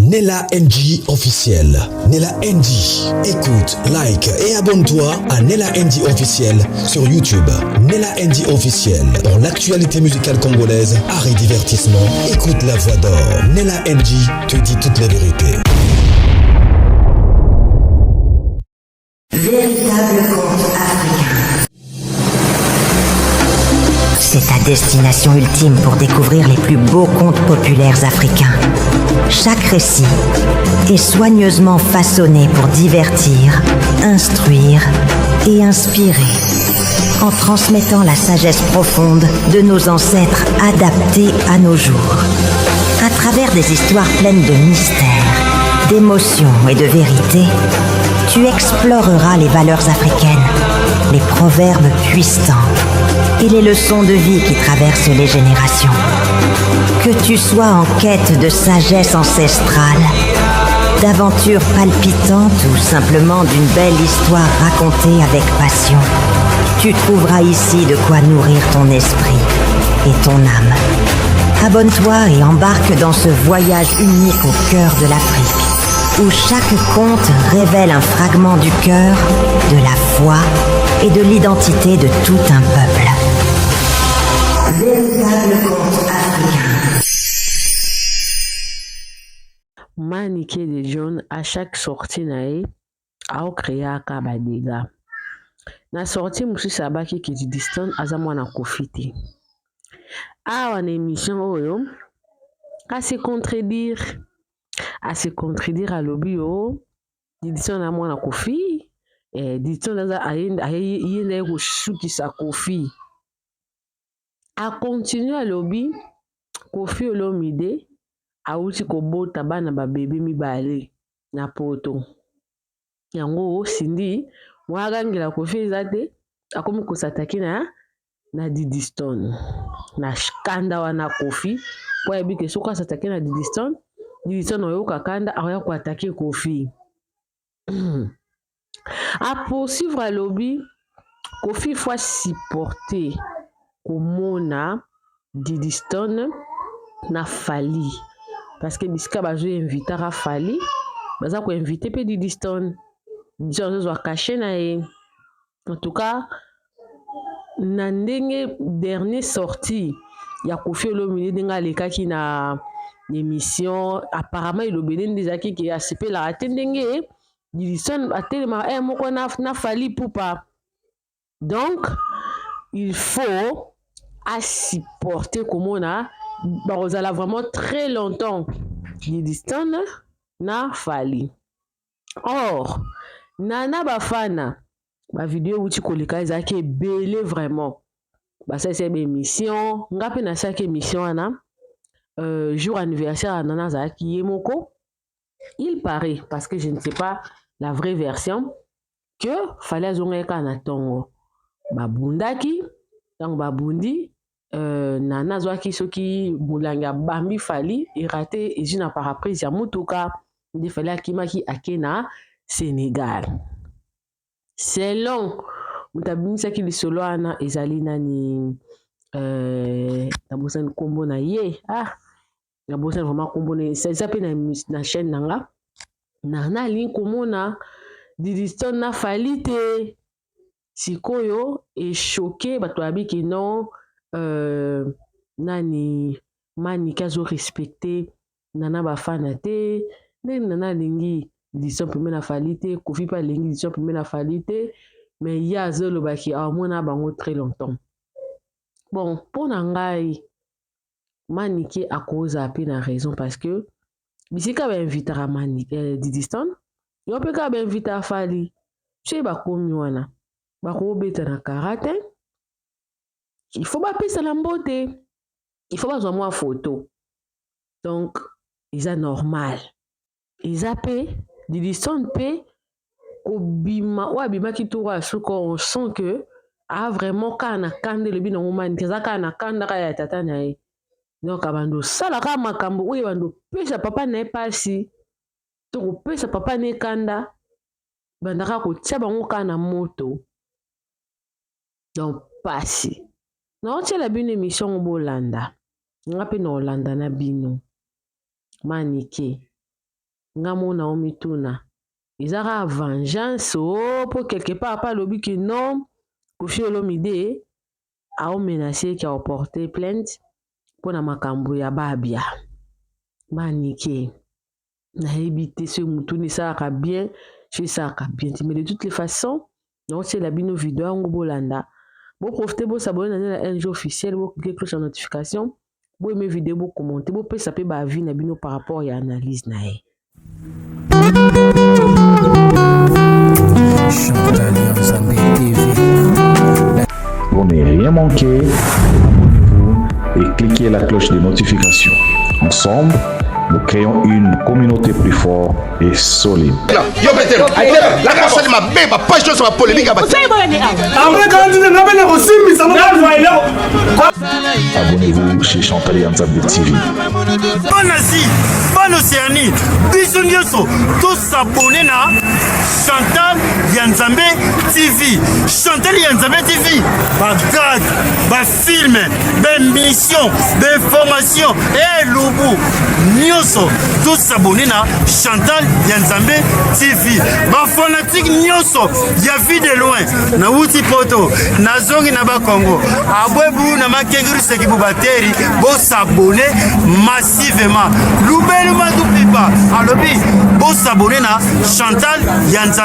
Nella NG officiel. Nella NG. Écoute, like et abonne-toi à Nella NG officiel sur YouTube. Nella NG officiel. Pour l'actualité musicale congolaise, art et divertissement, écoute la voix d'or. Nella NG te dit toute la vérité. Véritable conte africain. C'est ta destination ultime pour découvrir les plus beaux contes populaires africains. Chaque récit est soigneusement façonné pour divertir, instruire et inspirer, en transmettant la sagesse profonde de nos ancêtres adaptée à nos jours. À travers des histoires pleines de mystères, d'émotions et de vérité, tu exploreras les valeurs africaines, les proverbes puissants et les leçons de vie qui traversent les générations. Que tu sois en quête de sagesse ancestrale, d'aventures palpitantes ou simplement d'une belle histoire racontée avec passion, tu trouveras ici de quoi nourrir ton esprit et ton âme. Abonne-toi et embarque dans ce voyage unique au cœur de l'Afrique, où chaque conte révèle un fragment du cœur, de la foi et de l'identité de tout un peuple. Véritable conte africain. Maniké de John, à chaque sortie nae, a créé un dégâts. Na sortie musu sabaki qui distant azamwa na kofiti. A en émission oyo, à se contredire à l'obio, distant na mwana kofi, distant na ayende ko shuki sa kofi. A continuer à lobby, Kofi Olomide a uti kobota bana ba bébé mibale na poto. Yango Cindy mwagangela Kofi ezate akomi kosataki na Diddy Stone. Na shkanda wana Kofi po yebike soka sataki na Diddy Stone oyoka kanda akoya ko attaquer Kofi. A poursuivre à lobby, Kofi faut supporter komona Diddy Stone na Fali parce que bisika bazo invitera Fali baza ko inviter pe Diddy Stone zo caché na e. En tout cas na ndenge dernier sortie ya Kofi Olomide denga lekaki na émission apparemment il obédé ndezaki ki ACP la atendenge Diddy Stone atelema moko na Fali poupa. Donc il faut à supporter comme on a bazala vraiment très longtemps Diddy Stone na Fali. Or nana bafana ba vidéo uti koleka ezaki belé vraiment ba ça c'est émission ngapi na ça émission ana jour anniversaire nana zaki yemoko. Il paraît parce que je ne sais pas la vraie version que fallait azongeka na tongo babundaki donc babundi nana zwaki soki mulanga bambi Fali raté ezina paraprise ya mutuka ndi Fali akimaki akena Sénégal. Selon mutabimisaki lisolo ana ezali nani nabosan kombo na ye nabosan vraiment kombo na ça pe na chaîne nanga na link komona Diddy Stone na Fali te sikoyo et choqué bato abiki non nani mani kazo respecté nana bafana te nana lingi Diddy Stone pembe na Fali te Kofi pa lingi Diddy Stone pembe na Fali te mais ya zolo baki mona bango très longtemps. Bon pour ngai maniki a cause a pe na raison parce que bisika ba invitera Diddy Stone yo pe ka ba invitera Fali chez ba komi wana bako beta na karaté. Il faut pas passer la beauté. Il faut pas avoir une photo. Donc, ils sont normal. Ils appellent Diddy Stone pe obima ou abima ki toura on sent que vraiment kana kande le bino moment kaza kana kanda ya tata na ye. Donc abando sala ka makambo ou bando pesa papa na pasi. To pesa papa ne kanda bandaka ko tia bango kana moto. Donc pasi. Non, c'est la bonne émission au Bolanda. On appelle Holanda na bino. Maniké. ngamo na omituna izara vengeance pour quelque part pas lobi que non Koffi Olomide a menacé qui a porté plainte pour na makambo ya babia manike na ebité ce mutuni ça ka bien chez ça ka bien mais de toutes les façons donc c'est la bino vidéo ngo bolanda bo profiter bo s'abonner na NG officiel bo cliquer cloche de notification bo aimer vidéo bo commenter bo pesa pe ba vie na bino par rapport à analyse na e Pour ne rien manquer, abonnez-vous et cliquez la cloche de notification. Ensemble, nous créons une communauté plus forte et solide. Abonnez-vous chez Chantal Yanzambe TV. Bonne Asie, bonne Océanie, bisous nyonso, tous s'abonner na Chantal Yanzambe TV. Chantal Yanzambe TV, bagad, film, mission, information, et loubou, nyonso, tous s'abonner na Chantal Yanzambe TV. Ma fanatique nyonso, ya vie de loin, na wuti poto, na zongi na ba Congo, abwebu na makenguru seki bubateri, bo s'abonner massivement. Loubelu Madoupipa, alobi, bo s'abonner na Chantal Yanzambe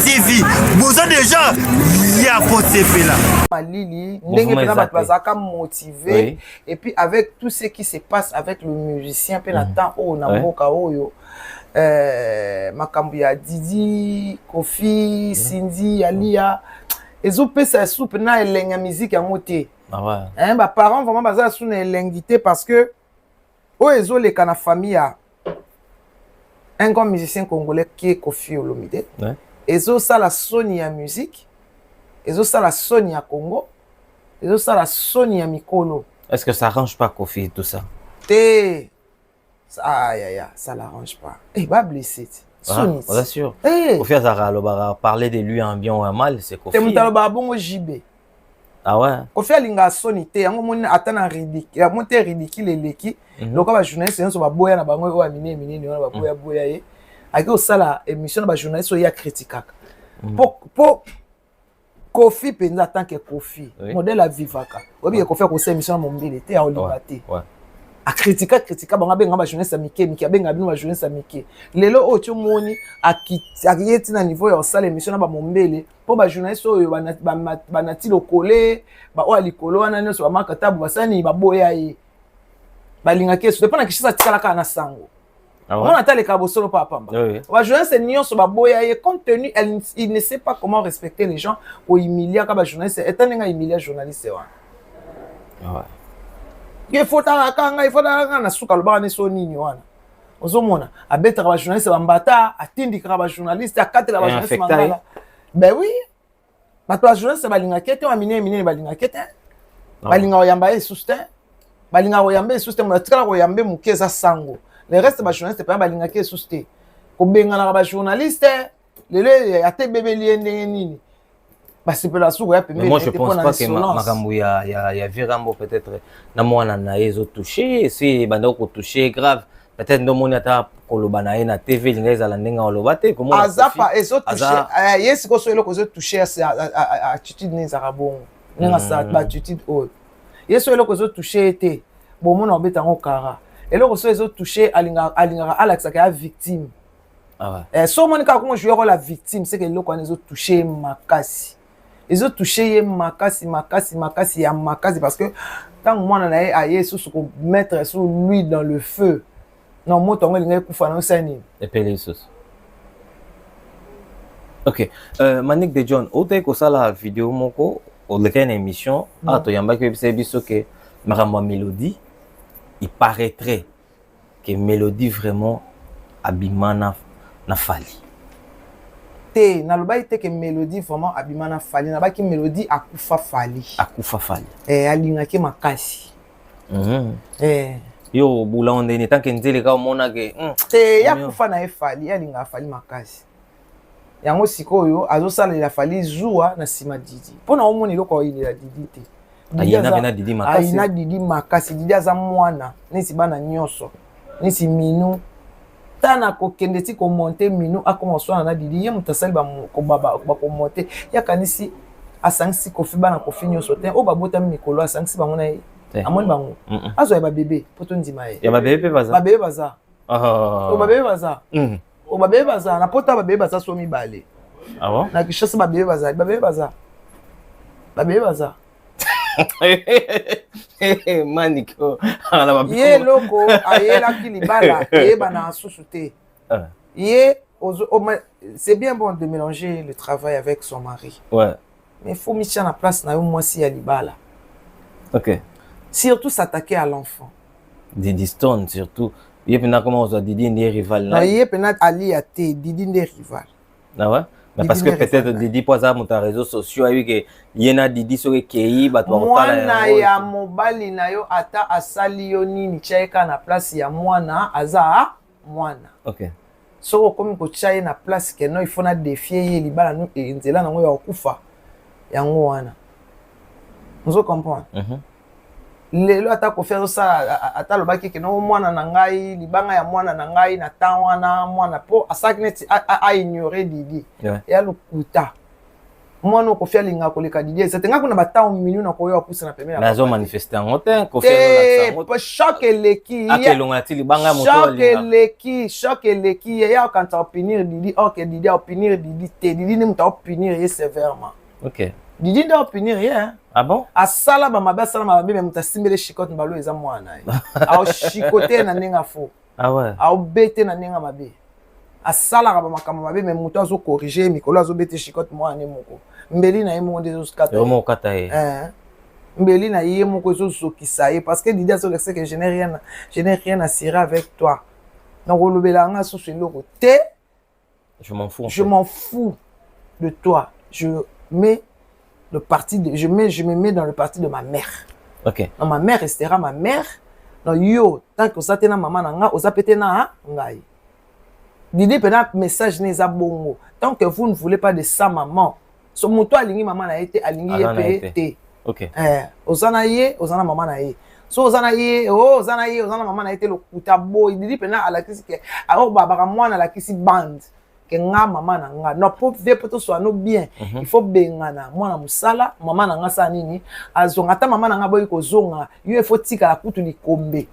TV. Vous avez déjà ya potepe là. Malili, ndenge pena bat bazaka motivé et puis avec tout ce qui se passe avec le musicien pe na temps o na mboka oyo makambo ya Didi, Koffi, Cindy, Alia ezo pesa soupe na elenga musique ya moté. Ah ouais. Hein ba parents vraiment baza sous na elengité parce que o ezo le kana famille a un grand musicien congolais qui est Koffi Olomide. Ouais. Ezo ça la Sony ya musique. Ezo ça la Sony ya Congo. Ezo ça la Sony ya Mikolo. Est-ce que ça arrange pas Koffi tout ça? Ça l'arrange pas. Eh, va blesser. Bien sûr. Koffi a parlé de lui en bien ou en mal, c'est Koffi. T'es mon bon JB. Ah ouais. Koffi a linga Sony te, yango moni atana ridicule, ya monte ridicule eleki. Donc ba journaliste yango ba boya na bango wa mine ni ba boya boya ye. Aki osala émission na ba journaliste so ya critique. Pour Koffi penza tant que Koffi, modèle à vivaka. Obi Koffi a ko émission mon mbele te a olibate. Ouais. A critica banga benga ba journaliste mike benga bino ba journaliste mike. Lelo o moni akiyeti na niveau ya osala émission na ba mombele po ba journaliste oyo banati lokole ba o alikolo wana nyoso ba makatabu basani ba boya ye. Balinga kesu te pona kishisa tikala kana sango. On a les cabosolo papa. Ba journaliste nyonso ba boya ye compte tenu il ne sait pas comment respecter les gens pour humilier ka ba journaliste étant nga humilier journaliste wa. Ouais. Il faut na suka loba ne so nini wana. Ozomona abeta ba journaliste ba mbata atindi ka ba journaliste akatela ba journaliste mangala. Ben oui. Ba to journaliste balinga kete wa mine balinga kete. Balinga oyamba e sustain. Balinga oyamba e sustain mo tikala oyambe mukeza sango. Le reste ba journaliste pa balinga ke sustain. Ko benga na ba journaliste lele ate bebe liende nini. Mais moi je pense pas que makambo ya Virambo peut-être na mwana na ezo touché si banda ko touché grave peut-être ndo moni ata koloba na ye na TV lingaza la ndenga oloba te comment azapa ezo touché yes ko so eloko ezo touché attitude ne zarabon nga sa attitude o yes eloko ezo touché te bon mona obeta ngo kara eloko so ezo touché alinga Alex ka victime. Ah ouais. So monika ko jouer la victime c'est que eloko ezo touché makasi. Ils ont touché makasi parce que tant moi on a aillé sous mettre sous lui dans le feu. Non moi ton ngeli kufa na sani. Et Pélissos. OK. Manik de John, ote ko sala vidéo moko o lekena émission to yamba ke biso que makambo mélodie il paraîtrait que mélodie vraiment abimana na fali. Na loba ite que mélodie vraiment abimana fali na ba ki mélodie akufa fali alinga ke makasi yo bula onde ni tanke nzele ka mona ke te ya kufa na fali alinga fali makasi yango sikoyo azosala la fali zuwa na sima Didi pona omoni loko ini la Didi te Didi makasi Didi aza mwana nisi bana nyonso nisi minu tana kokende ti ko monter minu akoma so na didi ye mutasali ba ko baba ba ko monter ya kanisi asangisi kofi bana kofi nyoso te o babota mikolo asangisi bango na ye amoni bango azo ya ba bébé poto ndima ye ya ba bébé baza o ba bébé baza o ba bébé baza na pota ba bébé baza so mibale ah bon na kishasa ba bébé baza Maniko ye loko ayelaki libala yeba na susu te ye c'est bien bon de mélanger le travail avec son mari ouais mais il faut mettre en place na yo mwasi ya libala ok surtout s'attaquer à l'enfant Didi Stone surtout ye pena comment on Didi ndi rival na ye pena ali ate Didi ndi rival ah ouais mais parce que peut-être Didi poza mon réseaux sociaux ayi que yena Didi so kei ba to mwana ya mobali na yo ata asali yo nini chaika na place ya mwana aza mwana ok soko komi ko chaye na place ke no il faut na défier ye libala no nzela nango ya kufa yango wana nzo comprendre lelo ata ko faire ça ata lobaki ke no mwana na ngai libanga ya mwana na ngai na temps wana mwana po asaki neti a ignorer Didi ya lukuta mwana ko faire linga ko leka Didi c'est nga kuna batao minu na ko yo apusa na pemela na zo manifester ngote ko faire la choc leki akelonga ti libanga moto choc leki ya quand tu opinir Didi ok Didi opinir Didi te Didi ne muta opinir ye sévèrement ok Didi nda opinir rien ah bon asala ba mabe asala mabe mais muta simbele chikote mbalo eza mwana au chikote na ninga fo ah ouais au bete na ninga mabe asala ba makambo mabe mais muta azo corriger mikolo azo bete chikote mwana moko mbeli na ye moko dezo skata yo moko kata ye mbeli na ye moko ezo sokisa ye parce que Didi azo que je n'ai rien à cirer avec toi donc olobela nga so seloko te je m'en fous de toi je me mets dans le parti de ma mère. Ok. Donc, ma mère restera ma mère. Donc, yo, tant que ça tena maman nanga, osa petena ngai. Didi pena message neza bongo. Tant que vous ne voulez pas de ça maman. So moto alingi maman na été alingi ye. Ok. Osana maman na ye. So osana maman na été le kutabo. Didi pena alakisi ke aro baba mwana alakisi band. Que nga mama na nga no po vie poto so no bien il faut bengana mwana musala mama na nga sa nini azonga ta mama na nga boyi ko zonga yo faut tika la kutu likombe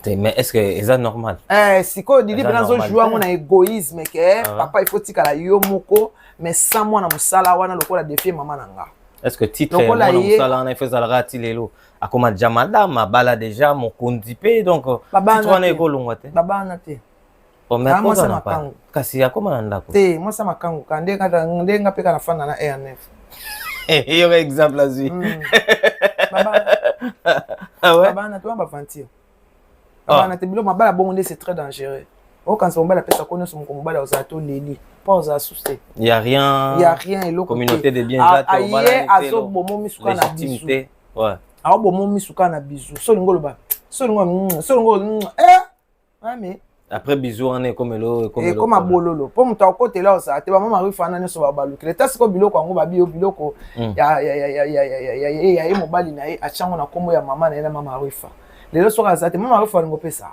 mais est-ce que c'est normal siko Didi bena zo jouer mon égoïsme que papa il faut tika la yo moko mais sans mwana musala wana lokola défier mama na nga est-ce que titre mwana musala na fait alra ti lelo akoma jamada mabala déjà mon kondipe donc titre na ko longwa te baba na te moi ça m'a pas kasi akoma na ndako te moi ça m'a kangu kande nga peka na fana na airnef yo exemple là-dessus baba ah ouais baba na toi ba ventir baba na te bilo mabala bonde c'est très dangereux o quand on bala pesa kono son mobala ozato leli pas aux associés il y a rien et l'autre communauté de bien jate au bala azo bomo misuka na bisu ouais a bomo misuka na bisu so ngolo ba so ngolo mais après bisous on est comme comme bololo pour muta côté là ça te ba mama ri fana ne so ba balu kreta siko biloko ngo ba bio biloko ya mobali na ye achango na kombo ya mama na mama ri fa lelo so ka te mama ri fa ngo pesa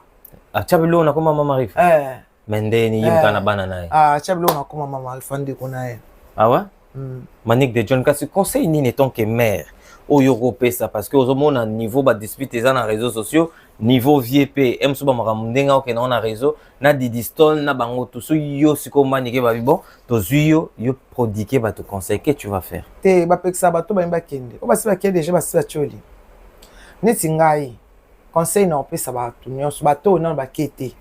achabilo na koma mama ri fa mendeni yimka na bana naye achabilo na koma mama ri fa ndiko na ye ah ouais Manique de John kasi conseil ni neton que mère oyo pesa parce que ozomona niveau ba dispute eza na réseaux sociaux niveau VP M suba makamundenga oke na réseau na Didi Stone na bango tout so yo siko manike ba bon to zuyo yo prodiguer ba te conseil que tu vas faire te ba peksa ba to ba imba kende o ba si ba kende je ba si ba choli neti ngai conseil na opesa ba to nyonso ba to na ba kete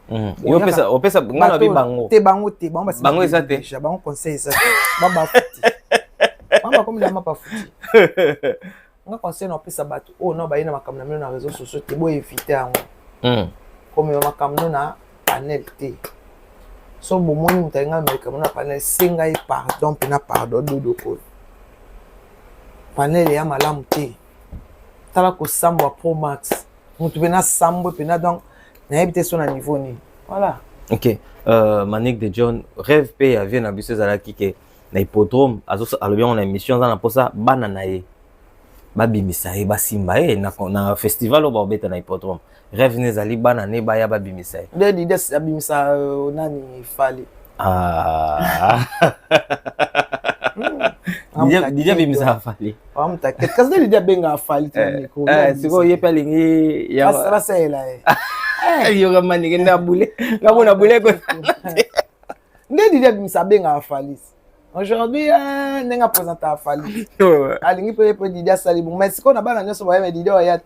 yo opesa ngana bi bango te bango ba si bango eza te ja bango conseil eza ba ba futi mama comme la mapa futi nga conseil na pesa bato o no ba ina makamna mino na réseaux sociaux te bo éviter yango comme makamno na panel te so bo moni mutalinga makamno na panel singa pardon pena pardon dodo ko panel ya malamu te tala ko sambo pro max mutu pena sambo pena donc na éviter son niveau ni voilà ok Manique de John rêve pe avien na biso zala kike na hippodrome azo alobi on a émission za na posa bana na ye babimisa ye basimba ye na festival oyo baobeta na hippodrome rêve nezali bana ne baya babimisa ye nde Didier abimisa nani Fally Didier abimisa Fally amutake kasi nde Didier abenga Fally sikoyo ye mpe alingi basela ye yoka manike nde abule ngamona bule ko nde Didier abimisa abenga Fally aujourd'hui ndenge apresenta Fally alingi mpe Didier asali bongo mais sikoyo na bana nyonso bayeme Didier oya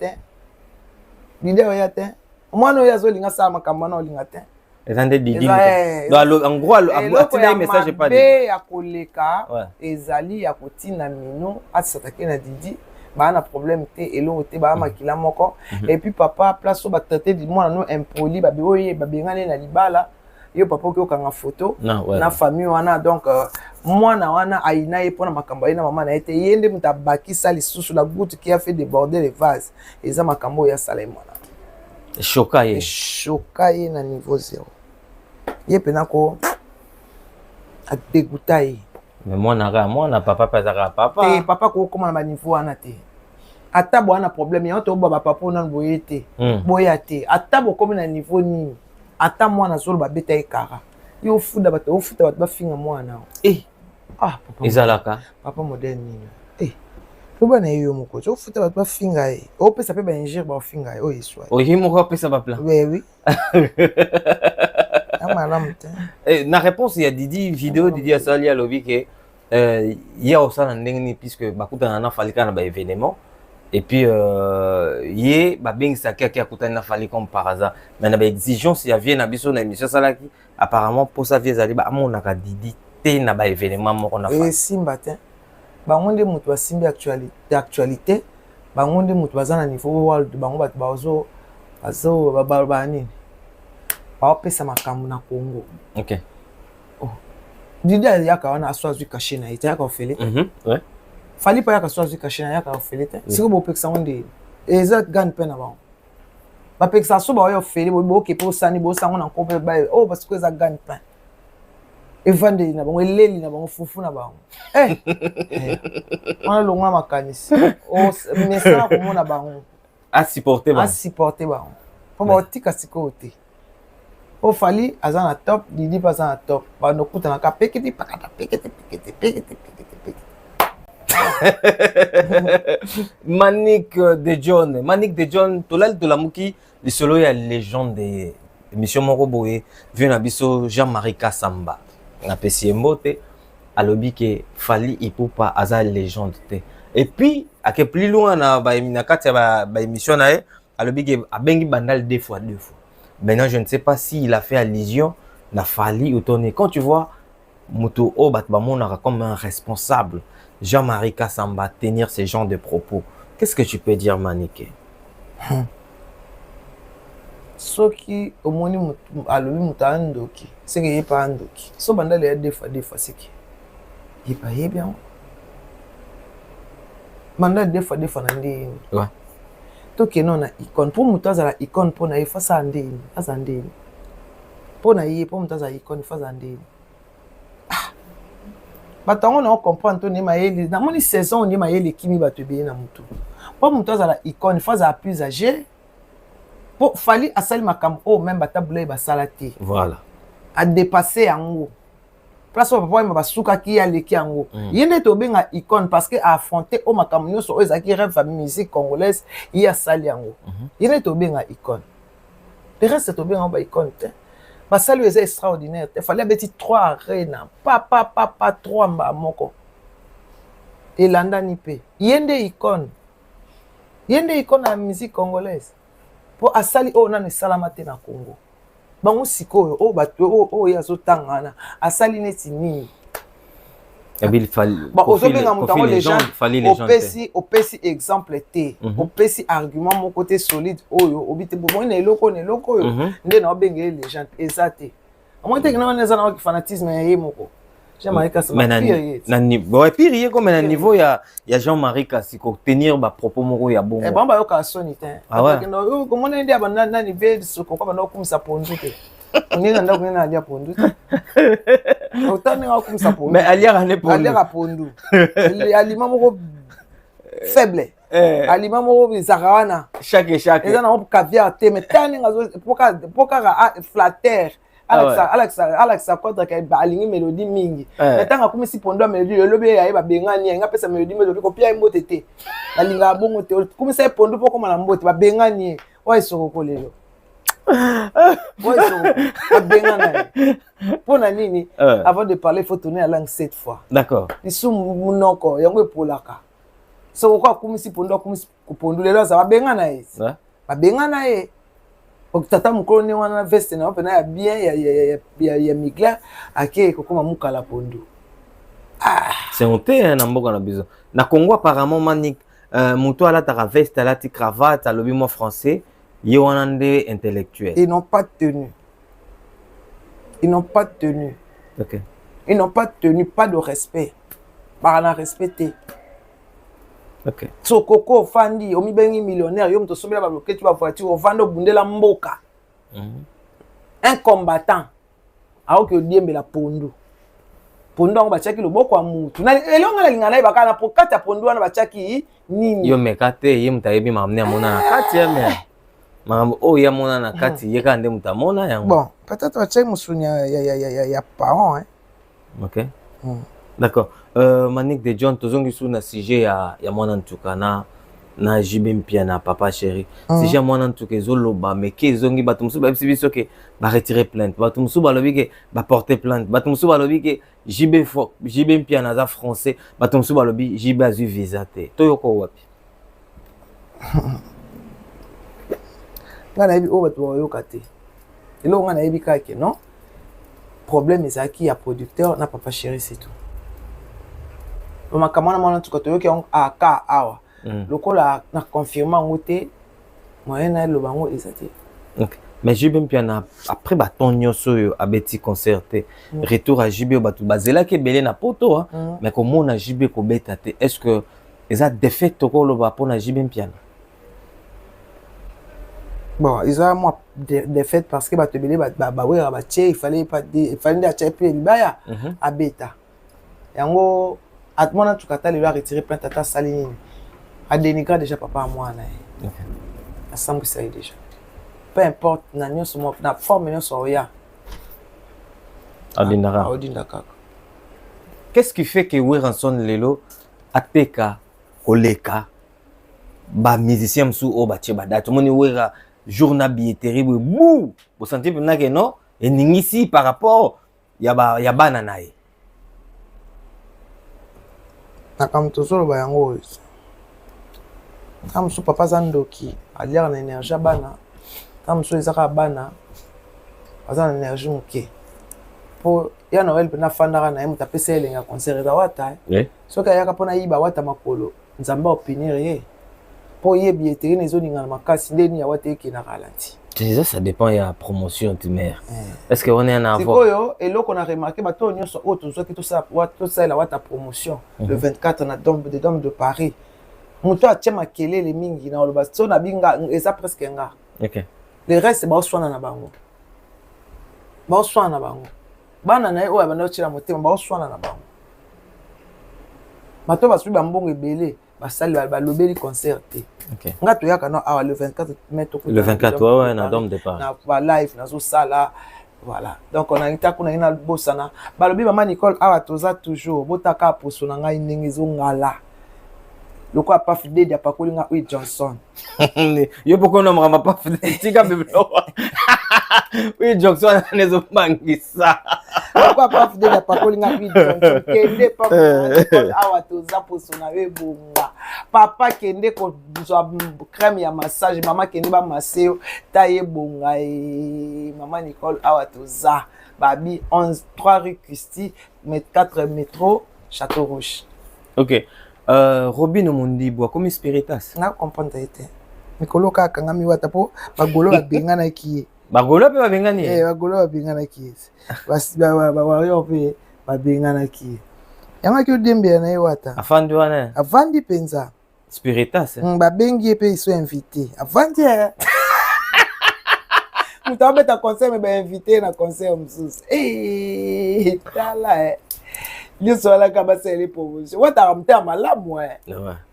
te mwana oyo azolinga asala makambo wana olinga te eza nde Didi en gros atina ye message pas mabe ya koleka ezali ya kotina mino atisatake na Didi baa na problème te elongo te baa makila moko et puis papa place oyo batraite mwana no impoli babe babengani na libala yo papa oki okanga photo na famille wana donc mwana wana aina ye mpona makambo aye na mama na ye te ye nde moto abakisa lisusu la goutte qui a fait déborder les vases eza makambo oyo asala ye mwana choka ye na niveau 0 ye mpena ko adeguta ye mais mwana papa mpe azaka papa papa kokóma na baniveau wana te ata boya na problème yango toyoba bapapa onano boye te boya te ata bokomi na niveau nini ata mwana azolo babeta ye kara yo ofuta bato bafinga mwana ezalaka papa moderne nini loba na ye yo moko ofuta bato bafinga ye opesa mpe baingire baofinga ye oyo eswa oyi moko apesa baplan oui amalamu te na réponse ya Didi vidéo Didi asali alobi ke ye osala ndenge nini puisque bakutana na Fally kaka na baévénement et puis ye babengisaki aki akutani na Fally comme par hasard mais na baexigence ya vie na biso na émission asalaki apparemment mposa vie ezali baamonaka Didi te na baévénement moko na Fally esimba te bango nde moto basimbi actualité bango nde moto baza na niveau world bango bato banini baopesa makambo na Congo Didi ayaka wana aso azwi kashe na ye te ayaka ofele te Fally mpe ayaka so azwi kashe na ye ayaka ofele te siko bopekisa ngo nde eza gane mpe na bango bapekisa so baoyo ofele boke mpe osani bosango na nko mpe baye oyo basiko eza gane mpe evandeli na bango eleli na bango fufu na bango wana longola makanisi mesala komona bango asupporte bango mpo baotika sikoyo te o Fally aza na top Didi mpe aza na top banokutanaka pekete pakata pekete Manic de John tolali tolamuki lisolo ya légende émission moko boye vie na biso Jean-Marie Kasamba na pesi mbote alobi ke Fally Ipupa aza légende te et puis ake plus loin na kati ya ba émission na ye alobi ke abengi bandal deux fois maintenant je ne sais pas s'il a fait allusion na Fally ou Tony quand tu vois moto o bat bamonaka comme un responsable Jean-Marie Kasamba tenir ce genre de propos. Qu'est-ce que tu peux dire, Maniké? Soki omoni alobi muta andoki, c'est que il pas andoki. So banda le deux fois c'est que il pas bien. Banda deux fois nandi. Ouais. To ke non na icône pour muta za la icône pour na ifa sa ndeni, azandeni. Pour na yi pour muta za icône fa za ndeni. Batango na comprendre to ne mayeli na moni saison ni mayeli kimi bato be na mutu po mutu azala icône faza plus âgé po Fally asali makambo o même batabule basala te voilà a dépasser yango place o papa basuka ki ya leki yango yende to benga icône parce que a affronter o makambo nyoso o ezaki rêve famille musique congolaise il asali yango yende to benga icône le reste to benga ba icône te basali eza extraordinaire te Fally abeti 3 arena pa 3 mba moko elandani pe yende icône na musique congolaise po asali o nani salama te na Congo bango sikoyo o bato o yazotanga wana asali neti nini Abil Fally ozobenga mutango légende opesi exemple te opesi argument moko te solide oyo obite bon na eloko oyo nde na obengeli légende eza te amoi te kina neza na fanatisme ya ye moko Jean-Marie Kasamba pire comme na niveau ya Jean-Marie Kasiko tenir ba propos moko ya bongo ba yoka soni te comment nde abana na niveau soko kwa bana okumisa pondu te onina ndako nina alia pondu otane okumisa pondu mais alia ne pondu alia pondu aliment moko faible aliment moko ezaka wana chaque eza nango caviar te mais tani po kaka flatter alakisa kodreke alingi mélodie mingi mais ntango akomisi pondo ya mélodie elobi yaye babengani ye ngapesa mélodie mélodie kopia ye mbote te alingaka bongo te komisa ye pondo mpo koma na mbote babengani ye oyo esokoko lelo oyo esokoko babengana ye mpo na nini avant de parler faut tourner la langue 7 fois d'accord lisu munoko yango epolaka sokoko akomisi pondo akomisi pondo lelo aza babengana ye babengana ye tata mokolo ne wana veste na mpena ya bien ya migla ake kokoma mukala pondo c'est honte na mboka na biso na Congo apparemment Manik moto alataka veste alati cravate alobi mo français ye wana nde intellectuel ils n'ont pas tenu OK ils n'ont pas tenu pas de respect bana respecté OK so koko fandi omibengi millionnaire yo mto somela ba bloquer ba voiture ovando bundela mboka un combattant aoki odiembela pondo ngo bachaki loboko ya mutu na elonga na lingana ibaka na pokata pondo wana bachaki nini yo mekate ye mutayebi mamne amona na kati ya me mambo o ya mona na kati ye kande mutamona yango bon peut-être bachaki musunya ya parents OK d'accord Manik de John tozongi sous na sujet ya mwana ntuka na jibe mpia na papa chéri sujet ya mwana ntuka ezoloba mais ke ezongi bato musu ba biso ke ba retirer plainte bato musu balobi ke ba porter plainte bato musu balobi ke jibe mpia na za français bato musu balobi jibe azu visa te toyoko wapi ngana yebi o bato bayoka te elo ngana yebi kake non problème ezaki ya producteur na papa chéri c'est tout makamana mwana tuka toyoki aka awa lokola na confirma ngo te moyen na lo bango ezate OK mais jibe mpia na après baton nyonso yo abeti concert te retour à jibe batu bazela ke belé na poto mais comment na jibe ko beta te est-ce que eza défaite toko lo ba pona jibe mpia bon ils ont moi défaite parce que batu belé ba wera ba che il fallait de che pe libaya abeta yango atmona tukata le va retirer plainte tata saline a dénigré déjà papa moi na a sambu ça déjà peu importe na nyonso mo na forme nyonso ya Odindaka qu'est-ce qui fait que Weranson lelo ateka koleka ba musicien msu o ba che ba date moni wera journal billetterie bou bo senti pena que non eningisi par rapport ya bana nae nakamtozolo ba yango kamsu papa zandoki aliaka na énergie bana kamsu ezaka bana aza na énergie moke po ya Noël pena fandaka na ye moto apesa elenga concert eza wata soki ayaka mpona yiba wata makolo nzambe aopinir ye po ye billetterie na ezoningana makasi ndeni ya wata ekendaka alandi déjà ça dépend ya promotion tu mère est-ce que on est en avant sikoyo eloko na remarqué bato nyonso oyo tozwaki tosalela wata promotion le 24 na Dôme de Paris moto atia makelele mingi na oloba so na binga eza presque nga OK le reste baoswana na bango bana na ye oyo abanda otyela motema baoswana na bango bato basui bambongo ebele basali balobeli concert te nga toyaka no awa le 24 mai le 24 ouais na Dôme de Paris na ba live nazosala voilà donc on a ngita kuna ina bosana balobi mama Nicole awa toza toujours botaka poso na ngai ndenge ezongala loko apa fidèle ya pakoli nga Will Johnson yo poko na mama pa fidèle tika biblo Will Johnson nezo mangisa loko apa fidèle ya pakoli nga Will Johnson kende pa awa toza poso na we bonga papa kende ko zwa crème ya massage mama kende ba maseo ta ye bonga mama Nicole awa toza babi 11 3 rue Christie 4 métro Château Rouge. OK Robin Mondibwa comme spiritas na comprendre été mikolo kaka ngami wata po bagolo babengana ki bagolo pe babengani bagolo babengana ki ba yo pe babengana ki yanga ki odembe na wata afandi wana avandi penza spiritas babengi pe iso invité avandi mutabeta concert me ba invité na concert msusu tala nyonso alaka basali promotion wata ramta malamu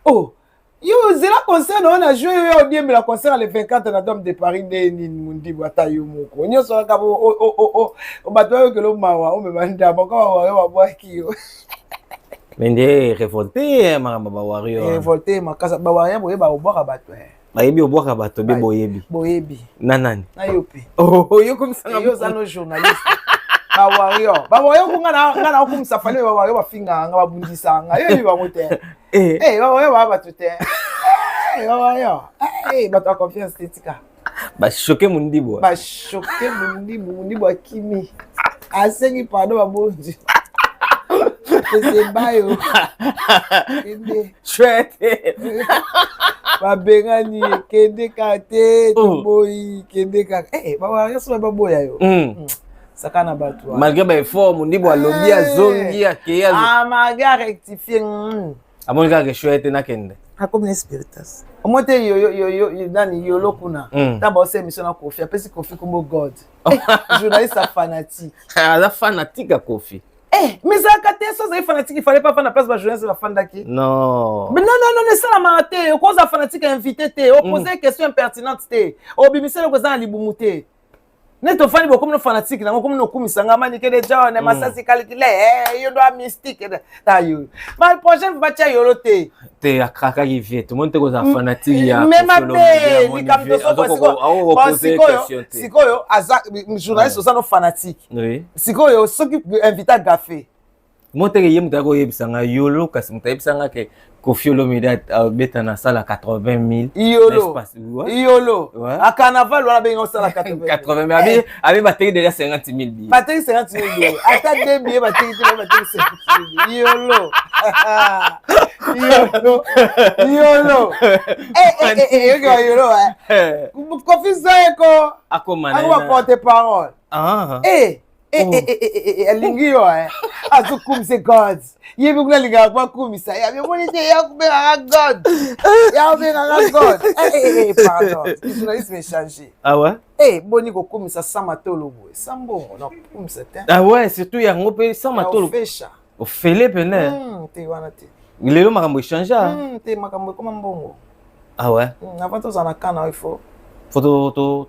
oh Yo, c'est la concert, on a joué au début la concert le 24 na Dôme de Paris ni mundi bata yo moko. Nyo so ka o bato que lo mawa o me banda boko wa wa ki yo. Mais ndé révolté maramba ba wario. Révolté makasa ba waria boye ba obwaka bato. Ba yebi obwaka bato be boyebi. Boyebi. Nanani. Na yopi. Oh, yo comme ça yo za no journaliste. Ba wario ko ngana ko msafale ba wario ba finga nga ba bundisa nga yo ba mote. Ba wario ba bato te. Ba wario. Bato confiance tetika. Ba choquer mundi bo. Ba choquer mundi bo kimi. Asengi pardon ba bonji. C'est bayo. Kende. Chouette. Ba bengani kende kate boy kende ka. Ba wario so ba boya yo. Sakana batu. Malgré ba effort mundi bo alobi azongi akeya. Malgré rectifier. Amon ga chouette na kende. Comme spiritus. Omote yo nani yo lokuna. Taba ose mission na Kofi, apesi Kofi comme God. Journaliste fanatique. La fanatique à Kofi. Mais ça quand t'es so fanatique, il fallait pas faire la place ba journaliste ba fandaki. Non. Mais non, ça la maraté, au cause fanatique invité té, au poser question impertinente té. Au bimisé le cause libumuté. Neto fani bo comme no fanatique na comme no kumisanga mani ke deja on masasi calculé yo do mystique ta yo. Mais prochaine fois tu yo té. Te akraka qui vient tout le monde te cause fanatique ya. Mais ma bé, ni comme to so sikoyo aza journaliste ça no fanatique. Oui. Sikoyo ceux qui invité à café. Moi te yem ta ko yebisanga yolo kasi mta yebisanga ke Kofi Olomide beta na sala 80 000 Iolo à carnaval on a bien sala 80 000 avec batterie déjà 50 000 billets batterie 50 000 billets ata 2 billets batterie 50 000 Iolo Kofi Zeko akomana porte-parole Lingio azukum se God yebi kuna linga kwa kumisa ya monite ya kubera God ya kubera God pardon journaliste me changer ouais boni ko kumisa samatolo boy sambo na kumisa te ouais surtout ya ngope samatolo fesha o fele pene te wana te lelo makambo changer te makambo comme mbongo ouais avant tout ça na kana il faut photo.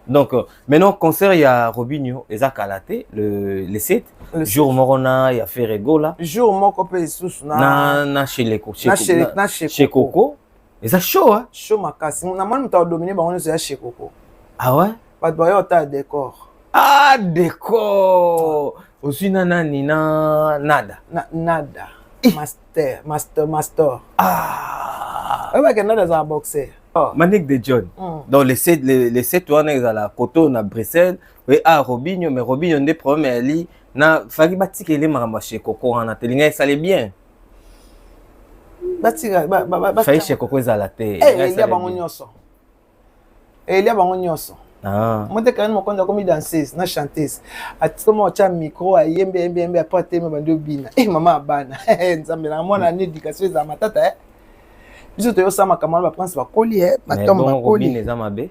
Donc maintenant concert il y a Robinho et Zakalaté le 7 jour morona il y a Ferrego là jour moko pe sous na chez Coco et ça chaud hein chaud makasi na mani mta dominer ba on chez Coco ouais pas de ta décor décor aussi nani nada master ouais que nada za boxer Manic de John. Donc les 7 on est à la Coto na Bruxelles et à Robinho mais Robinho des problèmes ali na faki batiki les maramba chez Coco en atelinga ça allait bien. Batika Fai chez Coco za la terre. Il y a bango nyonso. Moi te quand mo konda comme danseuse na chanteuse. Atiko mo cha micro a yembe apporter me bando bina. Maman bana. Nzambe na mwana ni éducation za matata biso to yosama kamala ba prince ba collier matomba collier les amabe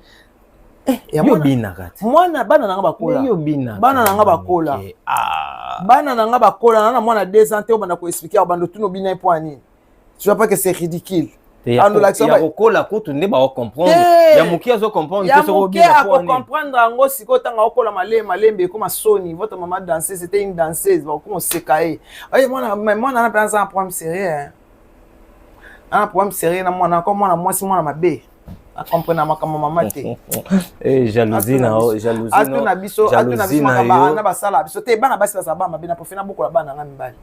ya yo bina kati mwana bana nanga bakola yo bina bana nanga bakola bana nanga bakola na mwana 2 ans te obanda ko expliquer bando tuno bina point nini tu vois pas que c'est ridicule ando la ya kola kutu ne ba comprendre ya muki azo comprendre que so bina ya ko comprendre ngo siko tanga okola malembe comme Sony votre maman danseuse c'était une danseuse ba ko sekae ay mwana na pensa un problème sérieux un problème sérieux na mwana comme mwana mwasi mwana mabe a comprendre makambo mama te jalousie atuna biso makamba na basala biso te bana basi basaba mabe na profina beaucoup la bana ngami bali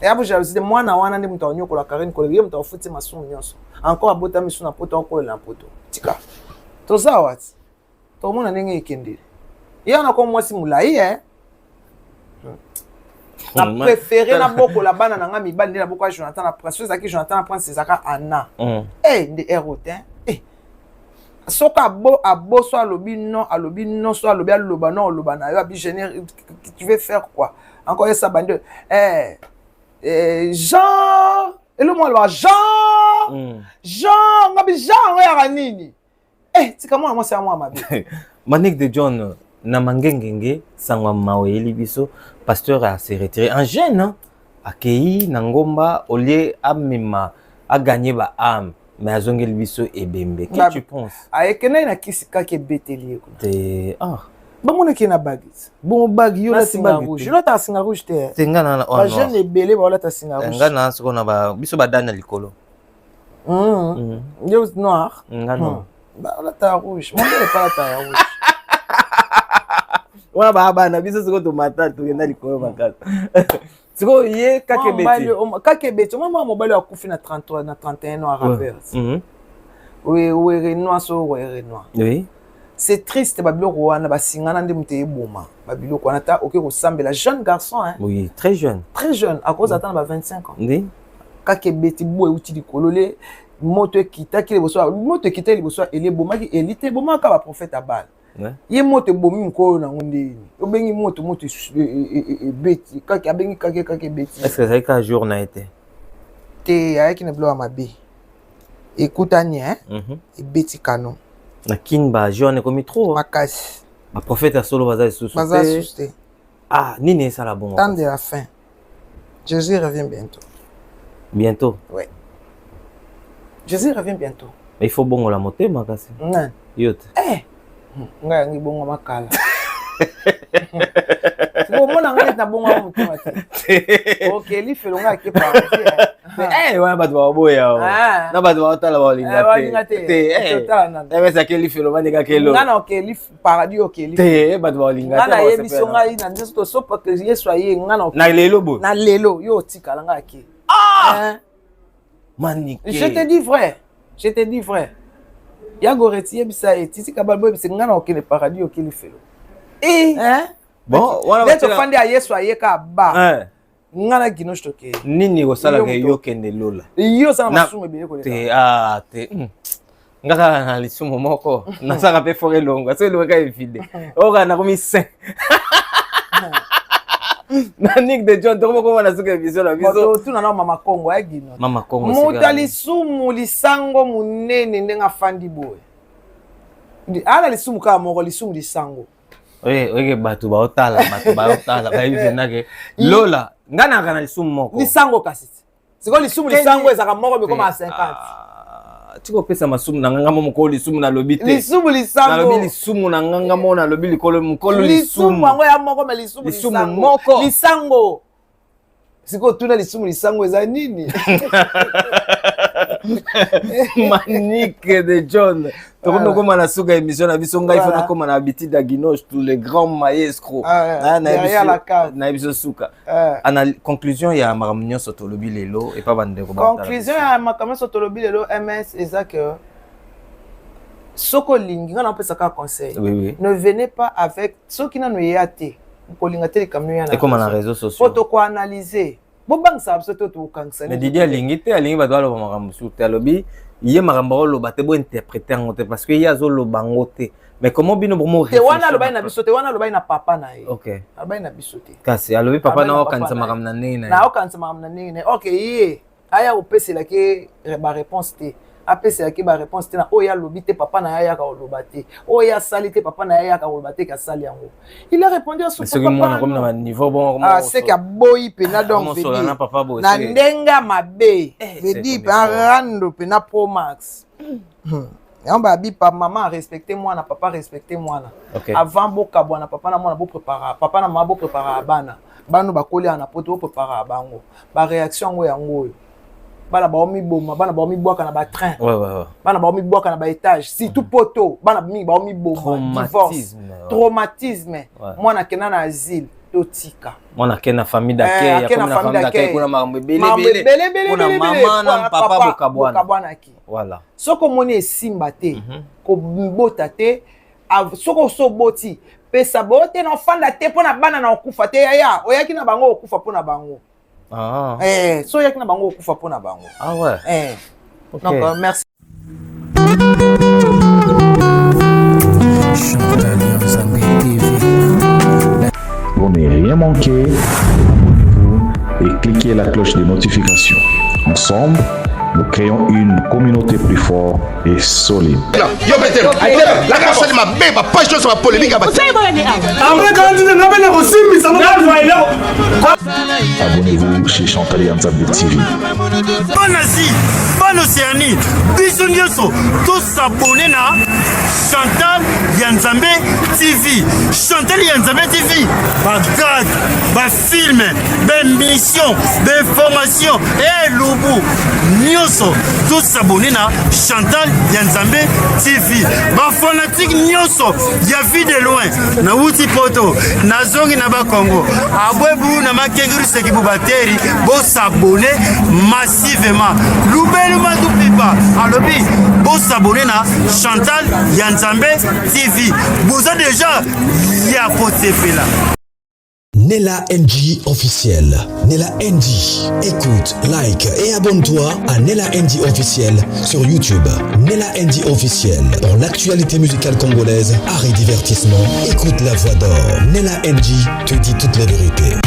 et abo jalousie mwana wana ndi mtu onyo kola Karine kola yem mtu futi masumu nyonso encore abota misu na poto okola na poto tika to zawat to mona ndenge ikendele yana ko mwasi mulai na préféré na boko la bana na nga mibali na boko Jonathan na prince zaki Jonathan na prince zaka Anna de erotin soka abo so alobi non so alobi aloba non aloba na yo abi génère tu veux faire quoi encore ça bande Jean et le moi Jean ngabi Jean ya nini tika moi c'est moi mabe Manic de John na mangengenge sangwa maweli biso pasteur a se retiré en jeune hein akei na ngomba olie amema a gagné ba âme mais azongeli biso ebembe. Qu'est-ce que tu penses? Ayekena na kisika ke beteli ko. Te Bamona ki na baguette. Bon bag yo la singa rouge. Yo ta singa rouge te. Tenga na Ba jeune ebele ba la ta singa rouge. Nga na siko na ba biso ba dana likolo. Yo noir. Nga no. Ba la ta rouge. Mon belle pas la ta rouge. Wana ba bana biso siko to mata to ngenda likolo makala. Siko ye kakebeti. Kakebeti. Mama mobali akufi na 33 na 31 ans à Ravers. Oui, Renoir so Renoir. Oui. C'est triste babilo wana basingana nde muteye boma. Babilo wana ta OK ko sambela jeune garçon hein. Oui, très jeune. Très jeune à cause attendre ba 25 ans. Oui. Kakebeti boy uti likolole moto ekita ki liboso moto ekita liboso ele boma ki elite boma ka ba prophète abal. Ye moto bomi nkolo na ngonde. Obengi moto beti kaki abengi kaki beti. Est-ce que ça ka jour na été? Te ayaki na blo mabe. Écoutani hein. Et beti canon. Na kinba jaune comme trop. Makasi. Ma prophète a solo baza sous. Baza sous. Ah, nini ça la bon. Temps de la fin. Jésus revient bientôt. Bientôt. Oui. Jésus revient bientôt. Mais il faut bon la montée makasi. Non. Yote. Nga ngi bongo makala. Ngo mona nga na bongo mutema te. OK, li felo nga ke pa. Wana bato ba boya. Na bato ba tala ba linga te. Te tala na. Ebe sa ke li felo mani ka kelo. Nga na OK, li paradis OK li. Te bato ba linga te. Nga na yebiso nga ina ndesto so pa que Yesu aye nga na. Na lelo bo. Na lelo yo tika nga ke. Manique. Je te dis vrai. Je te dis vrai. Yago retiye bisa etisi kabalbo bisa nga na OK le paradis OK li felo. Bon, wana ba tela. Fandi a Yesu aye ka ba. Nga na gino stoke. Nini ko sala ke yo kende lola. Yo sana masumu ebele ko le. Te nga ka na lisumu moko. Na saka pe fore longa. So le ka evide. Ora na komi 5. Manique de John, comment on a suka vision la vision. Tu na mama Kongo ya gino. Mama Kongo. Mutali sumu lisango munene ndenga fandi boy. Ala lisumu ka moko lisumu lisango. Oye batu ba otala ba yifena ke lola ngana kana lisumu moko. Lisango kasi. Siko lisumu lisango ezaka moko be koma 50. Tiko pesa masumu na nganga moko lisumu na lobite. Lisumu lisango. Na lobi lisumu na nganga mo na lobi likolo mukolo lisumu. Lisumu ngo ya moko me lisumu lisango. Moko. Lisango. Siko tuna lisumu lisango eza nini? Manique de John. Tokono koma na suka émission na biso ngai fona koma na habitude da Guinoche tous les grands maestros. Derrière la carte. Na biso suka. Ana conclusion ya maramunyo soto lobi lelo et pas bande ko ba. Conclusion ya maramunyo soto lobi lelo MS ezak soko lingi ngana pesa ka conseil. Oui. Ne venez pas avec soki na no yate. Ko linga tele camion ya na. Et comme na réseaux sociaux. Photo ko analyser. Bon bang sa absolument to kansana. Mais Didier lingite alingi ba dwalo makambo su te lobi ye makambo lo bate bo interpréter ngote parce que ya zo lo bangote. Mais comment bino bomo te wana lo na biso te wana lo na papa na ye. OK. Alobai na biso te. Kasi alobi papa na okanisa makambo na nini na. Na okanisa makambo na nini. OK, ye. Aya opesela ke ba réponse te. Apesela ke ba réponse te na oya lobi te papa na ya ka olobate. Oya sali te papa na ya ka olobate ka sali yango. Il a répondu à son papa. C'est que comme na niveau bon. C'est que boy pena donc veut dire. Na ndenga mabe. Veut dire rando pena pro max. Yamba bi pa maman respecter moi na papa respecter moi na. Avant boka bwana papa na moi na bo préparer. Papa na maman bo préparer bana. Bano ba kolia na poto bo préparer bango. Ba réaction ngo yango. Bana ba omi boma bana ba omi boaka na ba train. Bana ba omi boaka na ba étage. Si tout poto bana mi ba omi boma. Traumatisme. Moi na kena na asile totika. Moi na kena famille d'accueil, ya na famille d'accueil kuna makambo belebele. Kuna mama na papa bokabwana ki. Voilà. Soko moni esimba te, ko mbota te, soko so boti. Pesa bote na fanda te pona bana na okufa te ya. Oyaki na bango okufa pona bango. So yaki na bango okufa pona bango. Ah ouais. Okay. Donc merci. Pour ne rien manquer, abonnez-vous et cliquez la cloche de notification. Ensemble, nous créons une communauté plus forte et solide. Abonnez-vous chez Chantal Yanzambe TV. Bonne Asie, bonne Océanie, bisous nyonso, tous abonnés na Chantal Yanzambe TV. Chantal Yanzambe TV, bagage, film, mission, information, et loubou, nyonso, tous abonnés na Chantal Yanzambe TV. Ba fanatique nyonso, ya vie de loin, na wuti poto, na zongi na ba Congo, abwebu na makenguru sekibu bateri, bo s'abonner massivement. Loubelu Madoupipa, alobi, bo s'abonner na Chantal Yanzambe TV. Vous avez déjà ya poté là. Nella NG officiel. Nella NG. Écoute, like et abonne-toi à Nella NG officiel sur YouTube. Nella NG officiel. Pour l'actualité musicale congolaise, art et divertissement, écoute la voix d'or. Nella NG te dit toutes les vérités.